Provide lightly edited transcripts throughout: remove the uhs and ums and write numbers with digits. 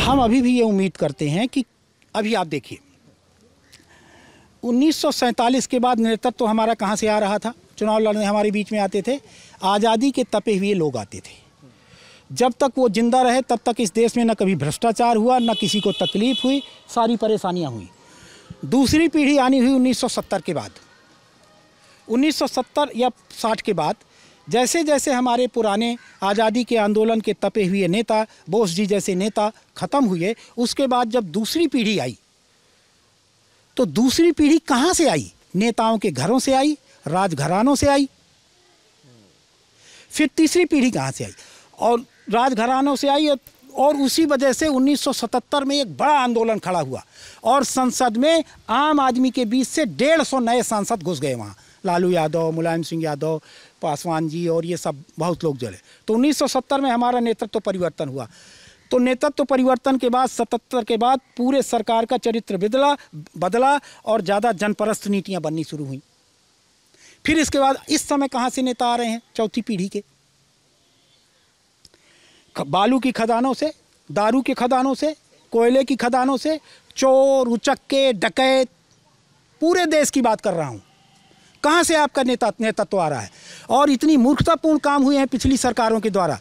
हम अभी भी ये उम्मीद करते हैं कि अभी आप देखिए 1947 के बाद नेतृत्व तो हमारा कहाँ से आ रहा था। चुनाव लड़ने हमारे बीच में आते थे, आज़ादी के तपे हुए लोग आते थे। जब तक वो जिंदा रहे तब तक इस देश में न कभी भ्रष्टाचार हुआ, न किसी को तकलीफ हुई, सारी परेशानियां हुई। दूसरी पीढ़ी आनी हुई 1970 के बाद, 1970 या 60 के बाद जैसे जैसे हमारे पुराने आज़ादी के आंदोलन के तपे हुए नेता, बोस जी जैसे नेता ख़त्म हुए, उसके बाद जब दूसरी पीढ़ी आई तो दूसरी पीढ़ी कहाँ से आई? नेताओं के घरों से आई, राजघरानों से आई। फिर तीसरी पीढ़ी कहाँ से आई? और राजघरानों से आई। और उसी वजह से 1977 में एक बड़ा आंदोलन खड़ा हुआ और संसद में आम आदमी के बीच से 150 नए सांसद घुस गए वहाँ। लालू यादव, मुलायम सिंह यादव, पासवान जी और ये सब बहुत लोग जुड़े। तो 1970 में हमारा नेतृत्व परिवर्तन हुआ। तो नेतृत्व परिवर्तन के बाद 77 के बाद पूरे सरकार का चरित्र बदला और ज़्यादा जनपरस्त नीतियाँ बननी शुरू हुई। फिर इसके बाद इस समय कहाँ से नेता आ रहे हैं? चौथी पीढ़ी के, बालू की खदानों से, दारू के खदानों से, कोयले की खदानों से, चोर, उचक्के, डकैत, पूरे देश की बात कर रहा हूँ। कहाँ से आपका नेतृत्व आ रहा है? और इतनी मूर्खतापूर्ण काम हुए हैं पिछली सरकारों के द्वारा।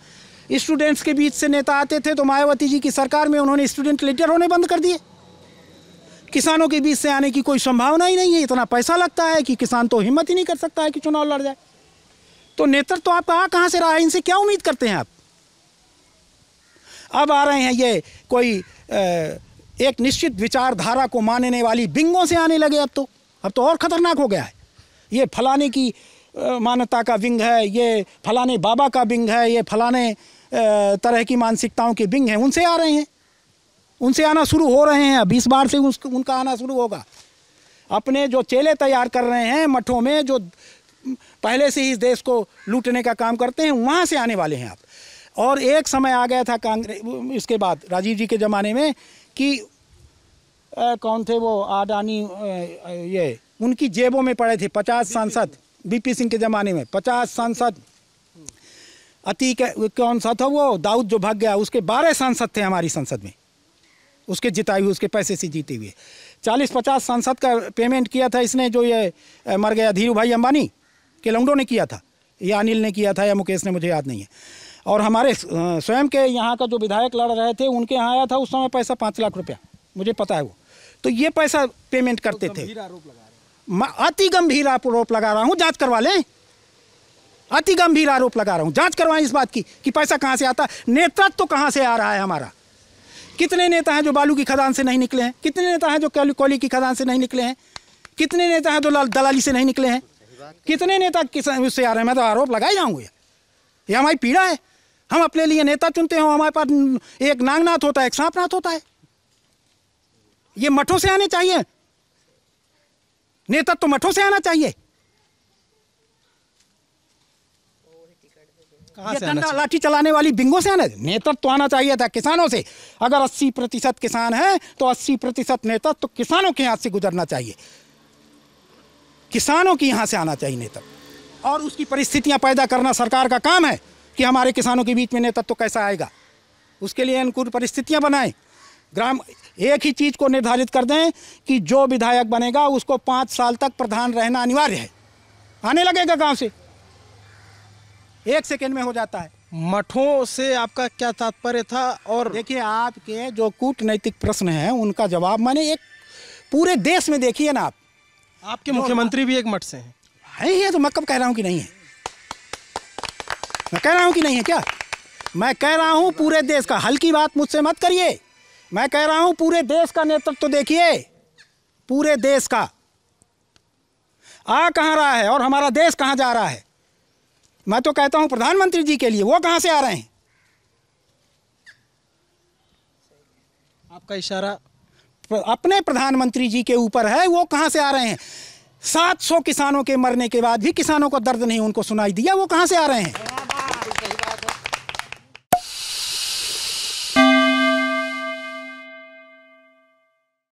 स्टूडेंट्स के बीच से नेता आते थे तो मायावती जी की सरकार में उन्होंने स्टूडेंट लीडर होने बंद कर दिए। किसानों के बीच से आने की कोई संभावना ही नहीं है। इतना पैसा लगता है कि किसान तो हिम्मत ही नहीं कर सकता है कि चुनाव लड़ जाए। तो नेतृत्व तो आपका कहाँ से रहा है? इनसे क्या उम्मीद करते हैं आप? अब आ रहे हैं ये कोई एक निश्चित विचारधारा को मानने वाली बिंगों से आने लगे। अब तो और ख़तरनाक हो गया है। ये फलाने की मान्यता का विंग है, ये फलाने बाबा का विंग है, ये फलाने तरह की मानसिकताओं के विंग हैं, उनसे आ रहे हैं, उनसे आना शुरू हो रहे हैं। अब इस बार से उनका आना शुरू होगा। अपने जो चेले तैयार कर रहे हैं मठों में, जो पहले से ही इस देश को लूटने का काम करते हैं, वहाँ से आने वाले हैं आप। और एक समय आ गया था कांग्रेस, इसके बाद राजीव जी के ज़माने में कि कौन थे वो, अडानी, ये उनकी जेबों में पड़े थे 50 सांसद। बीपी सिंह के ज़माने में 50 सांसद। अतीक कौन सा था वो, दाऊद जो भाग गया, उसके 12 सांसद थे हमारी संसद में, उसके जिताए हुए, उसके पैसे से जीते हुए। 40-50 सांसद का पेमेंट किया था इसने, जो ये मर गया धीरू भाई अंबानी के लौंडों ने किया था, या अनिल ने किया था या मुकेश ने, मुझे याद नहीं है। और हमारे स्वयं के यहाँ का जो विधायक लड़ रहे थे उनके यहाँ आया था उस समय पैसा 5 लाख रुपया, मुझे पता है वो। तो ये पैसा पेमेंट करते थे। अति गंभीर आरोप लगा रहा हूँ, जांच करवा लें। अति गंभीर आरोप लगा रहा हूँ, जांच करवाएं इस बात की कि पैसा कहाँ से आता है, नेतृत्व तो कहाँ से आ रहा है हमारा। कितने नेता हैं जो बालू की खदान से नहीं निकले हैं? कितने नेता हैं जो कोयले की खदान से नहीं निकले हैं? कितने नेता हैं जो दलाली से नहीं निकले हैं? कितने नेता उससे आ रहे हैं? मैं तो आरोप लगाए जाऊँगा। ये हमारी पीड़ा है। हम अपने लिए नेता चुनते हो, हमारे पास एक नागनाथ होता है, एक सांपनाथ होता है। ये मठों से आने चाहिए, नेता तो मठों से आना चाहिए। ये डंडा लाठी चलाने वाली बिंगों से आना, नेतृत्व तो आना चाहिए था किसानों से। अगर 80% किसान है तो 80% नेतृत्व तो किसानों के हाथ से गुजरना चाहिए, किसानों के यहाँ से आना चाहिए नेतृत्व। और उसकी परिस्थितियां पैदा करना सरकार का काम है कि हमारे किसानों के बीच में नेतृत्व तो कैसा आएगा, उसके लिए अनुकूल परिस्थितियां बनाएं। एक ही चीज़ को निर्धारित कर दें कि जो विधायक बनेगा उसको 5 साल तक प्रधान रहना अनिवार्य है। आने लगेगा गांव से, 1 सेकेंड में हो जाता है। मठों से आपका क्या तात्पर्य था? और देखिए, आपके जो कूटनैतिक प्रश्न हैं उनका जवाब मैंने एक पूरे देश में देखिए ना। आपके मुख्यमंत्री भी एक मठ से हैं। है, तो मैं कब कह रहा हूँ कि नहीं है? मैं कह रहा हूँ कि नहीं है क्या? मैं कह रहा हूँ पूरे देश का। हल्की बात मुझसे मत करिए। मैं कह रहा हूँ पूरे देश का नेतृत्व तो देखिए, पूरे देश का आ कहाँ रहा है और हमारा देश कहाँ जा रहा है। मैं तो कहता हूँ प्रधानमंत्री जी के लिए, वो कहाँ से आ रहे हैं? आपका इशारा अपने प्रधानमंत्री जी के ऊपर है, वो कहाँ से आ रहे हैं? 700 किसानों के मरने के बाद भी किसानों को दर्द नहीं उनको सुनाई दिया, वो कहाँ से आ रहे हैं?